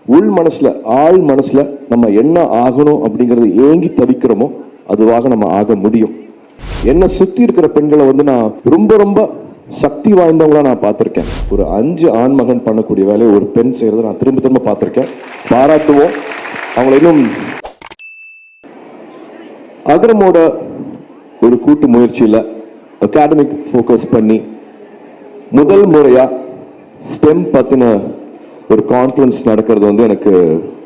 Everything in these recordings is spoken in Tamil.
உள் மனசுல ஆள் மனசுல நம்ம என்ன ஆகணும் அப்படிங்கறது ஏங்கி தவிக்கிறோமோ அதுவாக நம்ம ஆக முடியும். என்ன சுத்தி இருக்கிற பெண்களை வந்து நான் ரொம்ப ரொம்ப சக்தி வாய்ந்தவங்களா நான் பார்த்திருக்கேன். ஒரு 5 ஆண்மகன் பண்ணக்கூடிய வேலையை ஒரு பெண் செய்யறதை நான் திரும்ப திரும்ப பார்த்திருக்கேன். பாராட்டுவோம் அவங்களை. இன்னும் அகரமோட ஒரு கூட்டு முயற்சியில் அகாடமிக் ஃபோக்கஸ் பண்ணி முதல் முறையா ஸ்டெம் பத்தின ஒரு கான்ஃபரன்ஸ் நடக்கிறது வந்து எனக்கு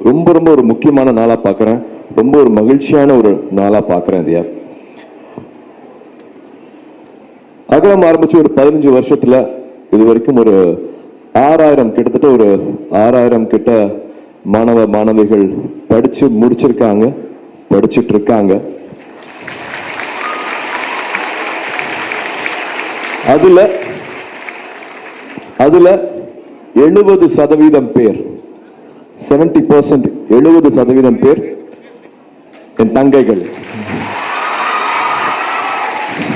ரொம்ப ரொம்ப ஒரு முக்கியமான நாளா பார்க்குறேன். ரொம்ப ஒரு மகிழ்ச்சியான ஒரு நாளா பார்க்குறேன். இதையா அகரம் ஆரம்பிச்சு ஒரு 15 வருஷத்துல இது வரைக்கும் ஒரு 6000 கிட்டத்தட்ட ஒரு 6000 கிட்ட மாணவ மாணவிகள் படிச்சு முடிச்சிருக்காங்க, படிச்சுட்டு இருக்காங்க. அதுல 70% பேர் 70% 70% பேர் என் தங்கைகள்.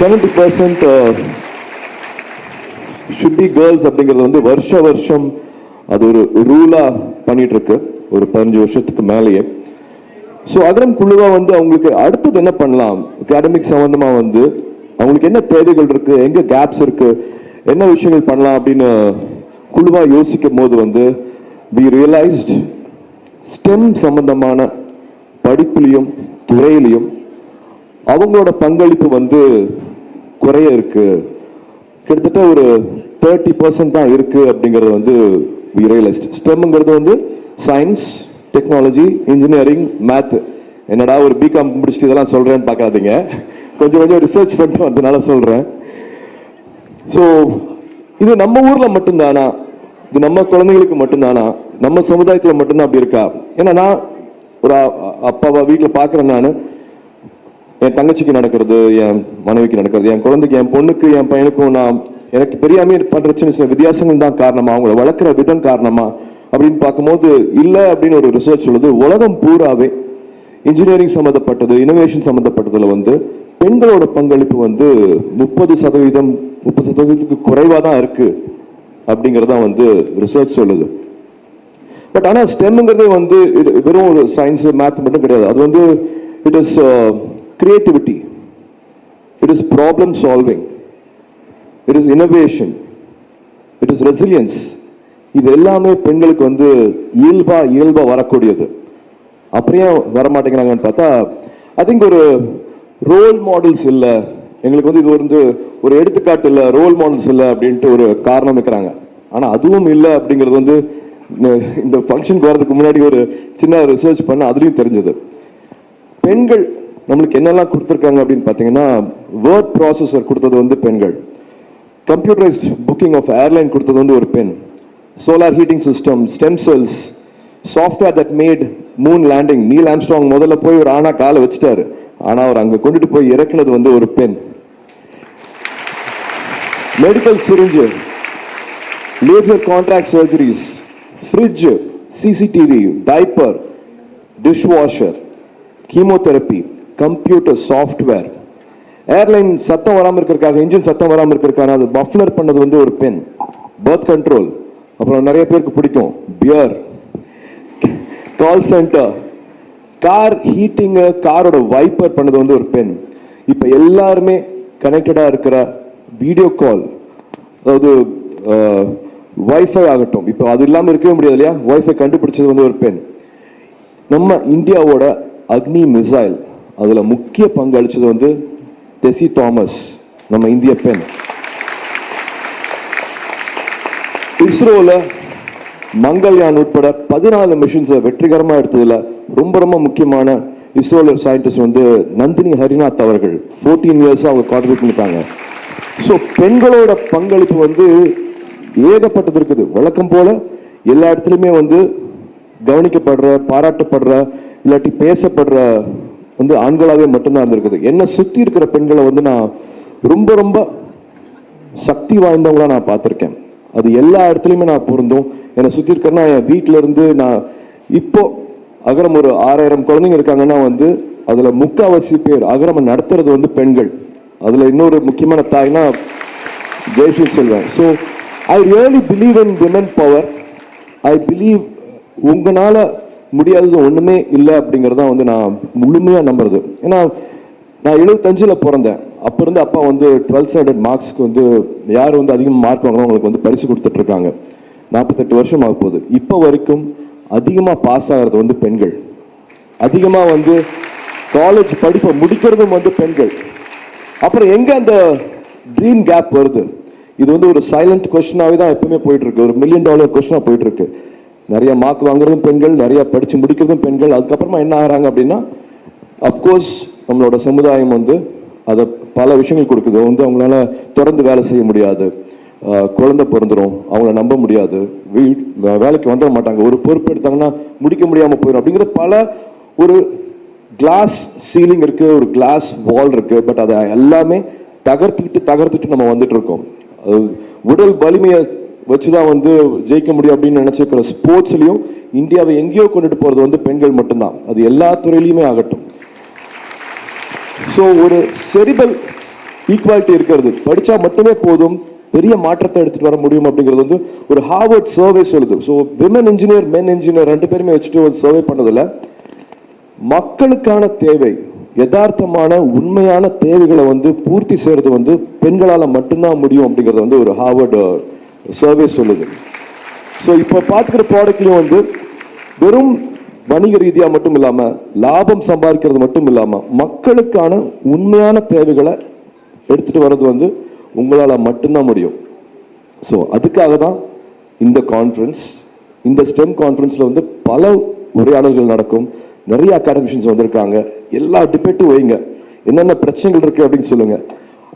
70% should be girls அப்படிங்கிறது வந்து வருஷம் அது ஒரு ரூலா பண்ணிட்டு இருக்கு ஒரு 15 வருஷத்துக்கு மேலேயே. ஸோ அகரம் குழுவா வந்து அவங்களுக்கு அடுத்தது என்ன பண்ணலாம், அகாடமிக் சம்பந்தமா வந்து அவங்களுக்கு என்ன தேவைகள் இருக்கு, எங்க கேப்ஸ் இருக்கு, என்ன விஷயங்கள் பண்ணலாம் அப்படின்னு குழுவா யோசிக்கும் போது வந்து we realized STEM சம்பந்தமான படிப்புலையும் துறையிலையும் அவங்களோட பங்களிப்பு வந்து குறைய இருக்கு. கிட்டத்தட்ட ஒரு 30% தான் இருக்கு அப்படிங்கிறது வந்து we realized. STEMங்கிறது வந்து சயின்ஸ், டெக்னாலஜி, இன்ஜினியரிங், மேத். என்னடா ஒரு பிகாம் முடிச்சுட்டு இதெல்லாம் சொல்றேன்னு பார்க்காதீங்க, கொஞ்சம் ரிசர்ச் பண்ணிட்டு வந்ததுனால சொல்றேன். ஸோ இது நம்ம ஊர்ல மட்டும்தானா, இது நம்ம குழந்தைங்களுக்கு மட்டும்தானா, நம்ம சமுதாயத்துல மட்டும்தான் அப்படி இருக்கா? ஏன்னா நான் ஒரு அப்பாவா வீட்டில் பார்க்குறேன். நான் என் தங்கச்சிக்கு நடக்கிறது, என் மனைவிக்கு நடக்கிறது, என் குழந்தைக்கு, என் பொண்ணுக்கு, என் பையனுக்கும் நான் எனக்கு தெரியாமே பண்ற சின்ன சின்ன வித்தியாசங்கள் தான் காரணமா, அவங்கள வளர்க்குற விதம் காரணமா அப்படின்னு பார்க்கும்போது இல்லை அப்படின்னு ஒரு ரிசர்ச் சொல்லுது. உலகம் பூராவே இன்ஜினியரிங் சம்மந்தப்பட்டது, இனோவேஷன் சம்மந்தப்பட்டதுல வந்து பெண்களோட பங்களிப்பு வந்து 30% குறைவா தான் இருக்கு அப்படிங்கறத வந்து ரிசர்ச் சொல்லுது. பட் ஆனா ஸ்டெம்ங்கிறதே வந்து வெறும் ஒரு சயின்ஸ் மேத் மட்டும் கிடையாது. அது வந்து it is creativity, it is problem solving, it is innovation, it is resilience. இது எல்லாமே பெண்களுக்கு வந்து இயல்பா வரக்கூடியது. அப்படியே வரமாட்டேங்கிறாங்கன்னு பார்த்தா ஐ திங்க் ஒரு ரோல் மாடல்ஸ் இல்லை எங்களுக்கு வந்து, இது வந்து ஒரு எடுத்துக்காட்டு இல்லை, ரோல் மாடல்ஸ் இல்லை அப்படின்ட்டு ஒரு காரணம் வைக்கிறாங்க. ஆனா அதுவும் இல்லை அப்படிங்கிறது வந்து இந்த ஃபங்க்ஷனுக்கு வர்றதுக்கு முன்னாடி ஒரு சின்ன ரிசர்ச் பண்ண அதுலயும் தெரிஞ்சது. பெண்கள் நம்மளுக்கு என்னெல்லாம் கொடுத்துருக்காங்க அப்படின்னு பார்த்தீங்கன்னா, வேர்ட் ப்ராசஸர் கொடுத்தது வந்து பெண்கள், கம்ப்யூட்டரைஸ்ட் புக்கிங் ஆஃப் ஏர்லைன் கொடுத்தது வந்து ஒரு பெண், solar heating system, stem cells, software that made moon landing. Neil Armstrong முதல்ல போய் ஒரு ஆணா காலை வச்சுட்டாரு, ஆனா அவர் அங்க கொண்டுட்டு போய் இறக்குனது வந்து ஒரு பெண். Medical syringe, laser contract surgeries, fridge, CCTV, diaper, dish washer, chemotherapy, computer software, airline சத்தம் வராமல் இருக்கிறதுக்காக, இன்ஜின் சத்தம் வராமல் இருக்கிறதுக்காக அது மஃப்ளர் பண்ணது வந்து ஒரு பெண். பர்த் கண்ட்ரோல், அப்புறம் நிறைய பேருக்கு பிடிக்கும் pier, call centre, car heating, காரோட வைப்பர் பண்ணது வந்து ஒரு பெண். இப்ப எல்லாருமே கனெக்டடா இருக்கிற வீடியோ கால், அதாவது வைஃபை ஆகட்டும், இப்போ அது இல்லாம இருக்கவே முடியாது இல்லையா, வைஃபை கண்டுபிடிச்சது வந்து ஒரு பெண். நம்ம இந்தியாவோட அக்னி மிசைல், அதுல முக்கிய பங்கு அளிச்சது வந்து டெசி தாமஸ், நம்ம இந்திய பெண். இஸ்ரோல மங்கள்யான் உட்பட 14 மிஷன்ஸை வெற்றிகரமா எடுத்ததுல ரொம்ப ரொம்ப முக்கியமான இஸ்ரோல சயின்டிஸ்ட் வந்து நந்தினி ஹரிநாத் அவர்கள் 14 இயர்ஸா அவங்க கான்ட்ரிபியூட் பண்ணிட்டாங்க. ஸோ பெண்களோட பங்களிப்பு வந்து ஏகப்பட்டது இருக்குது. வழக்கம் போல எல்லா இடத்துலையுமே வந்து கவனிக்கப்படுற, பாராட்டப்படுற, இல்லாட்டி பேசப்படுற வந்து ஆண்களாவே மட்டும்தான் இருந்திருக்குது. என்ன சுத்தி இருக்கிற பெண்களை வந்து நான் ரொம்ப ரொம்ப சக்தி வாய்ந்தவங்களா நான் பார்த்திருக்கேன். அது எல்லா இடத்துலையுமே நான் பொருந்தும். என்னை சுத்தி இருக்கிறேன்னா என் வீட்டில இருந்து நான் இப்போ அகரம் ஒரு 6000 குழந்தைங்க இருக்காங்கன்னா வந்து அதுல முக்காவாசி பேர் அகரம் நடத்துறது வந்து பெண்கள். அதுல இன்னொரு முக்கியமான தாய்னா ஜெயஸ்ரீ சொல்வேன். So I really believe in women power. I believe உங்களால முடியாதது ஒண்ணுமே இல்லை அப்படிங்கறத வந்து நான் முழுமையா நம்புறது. ஏன்னா நான் 75ல் பிறந்தேன். அப்ப இருந்து அப்பா வந்து 12th ஸ்டாண்டர்ட் மார்க்ஸ்க்கு வந்து யார் வந்து அதிகமாக மார்க் வாங்கணும் அவங்களுக்கு வந்து பரிசு கொடுத்துட்டு இருக்காங்க. 48 வருஷம் ஆக போகுது. இப்போ வரைக்கும் அதிகமா பாஸ் ஆகிறது வந்து பெண்கள், அதிகமா வந்து காலேஜ் படிப்பை முடிக்கிறதும் வந்து பெண்கள். அப்புறம் எங்க அந்த ட்ரீம் கேப் வருது? இது வந்து ஒரு சைலண்ட் கொஸ்டினாவே தான் எப்பவுமே போயிட்டு இருக்கு, ஒரு $1 மில்லியன் கொஸ்டினா போயிட்டு இருக்கு. நிறைய மார்க் வாங்குறதும் பெண்கள், நிறைய படிச்சு முடிக்கிறதும் பெண்கள். அதுக்கப்புறமா என்ன ஆகிறாங்க அப்படின்னா, அப்கோர்ஸ் நம்மளோட சமுதாயம் வந்து அதை பல விஷயங்கள் கொடுக்குது. வந்து அவங்களால தொடர்ந்து வேலை செய்ய முடியாது, குழந்தை பிறந்துடும், அவங்கள நம்ப முடியாது, வேலைக்கு வந்துட மாட்டாங்க, ஒரு பொறுப்பு எடுத்தாங்கன்னா முடிக்க முடியாம போயிடும் அப்படிங்கிற பல ஒரு கிளாஸ் சீலிங் இருக்கு, ஒரு கிளாஸ் வால் இருக்கு. பட் அதை எல்லாமே தகர்த்துட்டு நம்ம வந்துட்டு இருக்கோம். உடல் வலிமையை வச்சுதான் வந்து ஜெயிக்க முடியும் அப்படின்னு நினைச்சிருக்கிற ஸ்போர்ட்ஸ்லயும் இந்தியாவை எங்கேயோ கொண்டுட்டு போறது வந்து பெண்கள் மட்டும்தான். அது எல்லா துறையிலுமே ஆகட்டும். ஸோ ஒரு செரிபல் ஈக்குவாலிட்டி இருக்கிறது, படிச்சா மட்டுமே போதும், பெரிய மாற்றத்தை எடுத்துட்டு வர முடியும் அப்படிங்கிறது வந்து ஒரு ஹார்வர்ட் சர்வே சொல்லுது. ஸோ விமன் இன்ஜினியர் மென் இன்ஜினியர் ரெண்டு பேருமே வச்சுட்டு ஒரு சர்வே பண்ணதில்ல, மக்களுக்கான தேவை, யதார்த்தமான உண்மையான தேவைகளை வந்து பூர்த்தி செய்யறது வந்து பெண்களால மட்டும்தான் முடியும் அப்படிங்கறது வந்து ஒரு ஹார்வர்ட் சர்வே சொல்லுது. ஸோ இப்போ பார்த்துக்கிற ப்ராடக்ட்லையும் வந்து வெறும் வணிக ரீதியா மட்டும் இல்லாம, லாபம் சம்பாதிக்கிறது மட்டும் இல்லாம, மக்களுக்கான உண்மையான தேவைகளை எடுத்துட்டு வர்றது வந்து உங்களால மட்டும்தான் முடியும். ஸோ அதுக்காக தான் இந்த கான்ஃபரன்ஸ், இந்த ஸ்டெம் கான்ஃபரன்ஸ்ல வந்து பல உரையாடல்கள் நடக்கும். நிறைய அகாடமிஷியன்ஸ் வந்திருக்காங்க. எல்லா டிபேட்டும் வைங்க, என்னென்ன பிரச்சனைகள் இருக்கு அப்படின்னு சொல்லுங்க.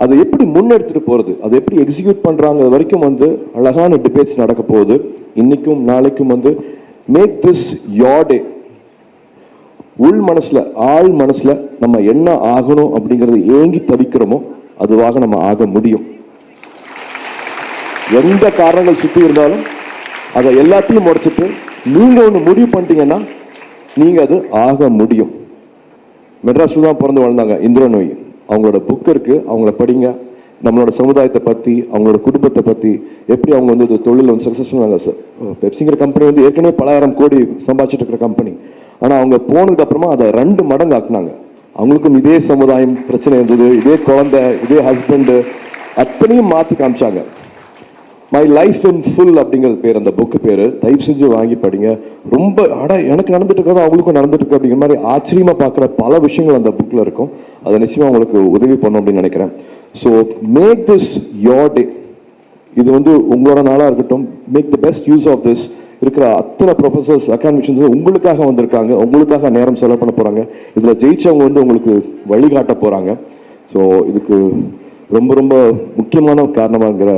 அதை எப்படி முன்னெடுத்துட்டு போறது, அதை எப்படி எக்ஸிக்யூட் பண்றாங்க வரைக்கும் வந்து அழகான டிபேட்ஸ் நடக்க போகுது. இன்னைக்கும் நாளைக்கும் வந்து மேக் திஸ் யோர் டே. உள் மனசுல, ஆள் மனசுல நம்ம என்ன ஆகணும் அப்படிங்கறது ஏங்கி தவிக்கிறோமோ அதுவாக நம்ம ஆக முடியும். எந்த காரணங்கள் சுத்தி இருந்தாலும் அதை எல்லாத்தையும் உடைச்சிட்டு நீங்க ஒண்ணு முடிவு பண்ணிட்டீங்கன்னா நீங்க அது ஆக முடியும். மெட்ராஸ்ல தான் பிறந்து வளர்ந்தாங்க இந்திரா நோய். அவங்களோட புக் இருக்கு, அவங்கள படிங்க. நம்மளோட சமுதாயத்தை பத்தி, அவங்களோட குடும்பத்தை பத்தி, எப்படி அவங்க வந்து தொழில் வந்து சக்சஸ்ஃபுல்லாங்க. சார் பெப்சிங்கிற கம்பெனி வந்து ஏற்கனவே பல ஆயிரம் கோடி சம்பாதிச்சுட்டு இருக்கிற கம்பெனி. ஆனா அவங்க போனதுக்கு அப்புறமா அதை 2 மடங்கு ஆக்குனாங்க. அவங்களுக்கும் இதே சமுதாயம் பிரச்சனை இருந்தது, இதே குழந்தை, இதே ஹஸ்பண்ட், அத்தனையும் மாத்தி காமிச்சாங்க. மை லைஃப் இன் ஃபுல் அப்படிங்கிறது பேர் அந்த புக்கு பேரு. தயவு செஞ்சு வாங்கி படிங்க. ரொம்ப எனக்கு நடந்துட்டு இருக்கிறது அவங்களுக்கும் நடந்துட்டு இருக்கு அப்படிங்கிற மாதிரி ஆச்சரியமா பார்க்குற பல விஷயங்கள் அந்த புக்ல இருக்கும். அதை நிச்சயமா உங்களுக்கு உதவி பண்ணும் அப்படின்னு நினைக்கிறேன். So make this your day. இது வந்து உங்களோட நாளா இருக்கட்டும். Make the best use of this. இருக்கிற அத்தனை ப்ரொஃபசர்ஸ், அகாடமிஷியன்ஸ் உங்களுக்காக வந்திருக்காங்க, உங்களுக்காக நேரம் செலவு பண்ண போறாங்க. இதுல ஜெயிச்சவங்க வந்து உங்களுக்கு வழிகாட்ட போறாங்க. ஸோ இதுக்கு ரொம்ப ரொம்ப முக்கியமான காரணமாகிற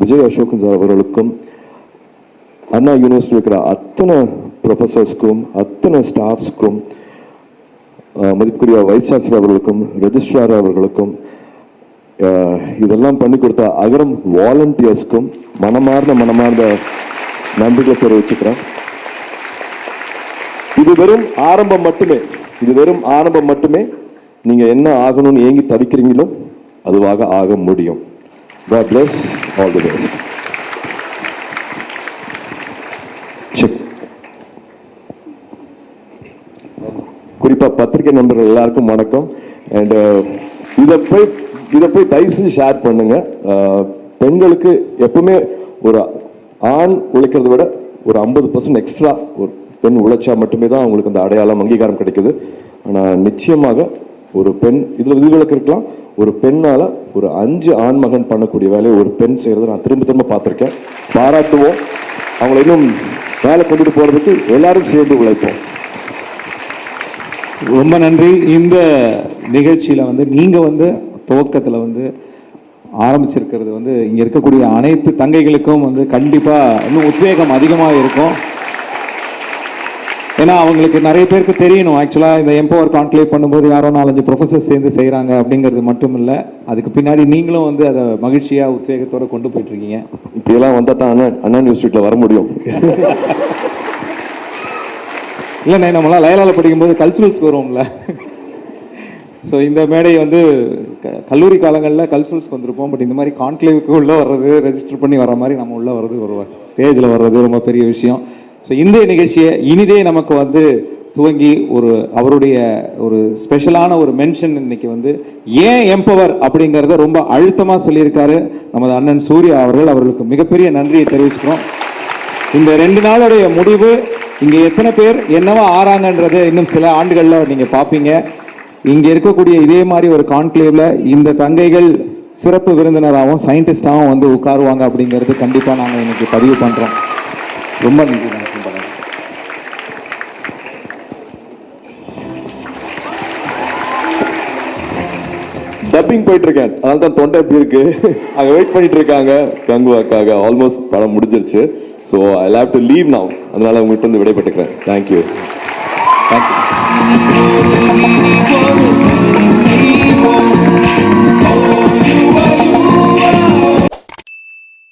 விஜய் அசோகன் சார் அவர்களுக்கும், அண்ணா யூனிவர்சிட்டி இருக்கிற அத்தனை ப்ரொஃபசர்ஸ்க்கும், அத்தனை ஸ்டாஃப்ஸ்க்கும், மதிப்புக்குரிய வைஸ் சான்சலர் அவர்களுக்கும், ரெஜிஸ்ட்ரார் அவர்களுக்கும், இதெல்லாம் பண்ணி கொடுத்த அகரம் வாலண்டியர்ஸ்க்கும் மனமார்ந்த நன்றிகளை தெரிவிச்சுக்கிறேன். இது வெறும் ஆரம்பம் மட்டுமே, இது வெறும் ஆரம்பம் மட்டுமே. நீங்க என்ன ஆகணும்னு ஏங்கி தவிக்கிறீங்களோ அதுவாக ஆக முடியும். God bless, all the best. குறிப்பா பத்திரிகை நண்பர்கள் எல்லாருக்கும் வணக்கம். அண்ட் இதை போய் தயவு செஞ்சு ஷேர் பண்ணுங்க. பெண்களுக்கு எப்பவுமே ஒரு ஆண் உழைக்கிறத விட ஒரு 50% எக்ஸ்ட்ரா ஒரு பெண் உழைச்சா மட்டுமே தான் அவங்களுக்கு அந்த அடையாளம், அங்கீகாரம் கிடைக்குது. ஆனா நிச்சயமாக ஒரு பெண், இதுல விதிவிலக்கு இருக்கலாம், ஒரு பெண்ணால ஒரு 5 ஆண் மகன் பண்ணக்கூடிய வேலையை ஒரு பெண் செய்யறதை நான் திரும்ப பார்த்திருக்கேன். பாராட்டுவோம். அவங்களை இன்னும் வேலை கொண்டுட்டு போறதுக்கு எல்லாரும் சேர்ந்து உழைப்போம். ரொம்ப நன்றி. இந்த நிகழ்ச்சியில வந்து நீங்க வந்து துவக்கத்துல வந்து ஆரம்பிச்சிருக்கிறது வந்து இங்க இருக்கக்கூடிய அனைத்து தங்கைகளுக்கும் வந்து கண்டிப்பா இன்னும் உத்வேகம் அதிகமாக இருக்கும். ஏன்னா அவங்களுக்கு நிறைய பேருக்கு தெரியணும், ஆக்சுவலா இந்த எம்பவர் கான்க்ளேவ் பண்ணும்போது யாரோ 4-5 ப்ரொஃபசர்ஸ் சேர்ந்து செய்யறாங்க அப்படிங்கிறது மட்டும் இல்லை, அதுக்கு பின்னாடி நீங்களும் வந்து அதை மகிழ்ச்சியா உத்வேகத்தோட கொண்டு போயிட்டு இருக்கீங்க. இப்படியெல்லாம் வந்தா தான் அண்ணா யூனிவர்சிட்டியில வர முடியும். இல்லைண்ணே, நம்மளாம் லயலால படிக்கும்போது கல்ச்சுரல்ஸ்க்கு வருவோம்ல. ஸோ இந்த மேடை வந்து கல்லூரி காலங்களில் கல்ச்சுரல்ஸ்க்கு வந்திருப்போம். பட் இந்த மாதிரி கான்க்ளேவுக்கு உள்ளே வர்றது, ரெஜிஸ்டர் பண்ணி வர மாதிரி நம்ம உள்ளே வர்றது, ஒரு ஸ்டேஜில் வர்றது ரொம்ப பெரிய விஷயம். ஸோ இந்த நிகழ்ச்சியை இனிதே நமக்கு வந்து துவங்கி அவருடைய ஒரு ஸ்பெஷலான ஒரு மென்ஷன் இன்னைக்கு வந்து ஏன் எம்பவர் அப்படிங்கிறத ரொம்ப அழுத்தமாக சொல்லியிருக்காரு நமது அண்ணன் சூர்யா அவர்களுக்கு மிகப்பெரிய நன்றியை தெரிவிச்சுக்கிறோம். இந்த 2 நாளுடைய முடிவு இங்கே எத்தனை பேர் என்னவா ஆறாங்கன்றதை இன்னும் சில ஆண்டுகளில் நீங்கள் பார்ப்பீங்க. இங்கே இருக்கக்கூடிய இதே மாதிரி ஒரு கான்க்ளேவ்ல இந்த தங்கைகள் சிறப்பு விருந்தினராகவும் சயின்டிஸ்டாகவும் வந்து உட்காருவாங்க அப்படிங்கிறது கண்டிப்பாக நாங்கள் இன்னைக்கு பதிவு பண்ணுறோம். ரொம்ப நன்றி. டப்பிங் போயிட்டு இருக்கேன், அதனால தான் தொண்டை எப்படி இருக்கு. அங்க வெயிட் பண்ணிட்டு இருக்காங்க கங்குவாக்காக. ஆல்மோஸ்ட் படம் முடிஞ்சிருச்சு. So I have to leave now. அதனால உங்கள்கிட்ட இருந்து விடைபெற்றுக்கிறேன். தேங்க்யூ. தேங்க்யூ.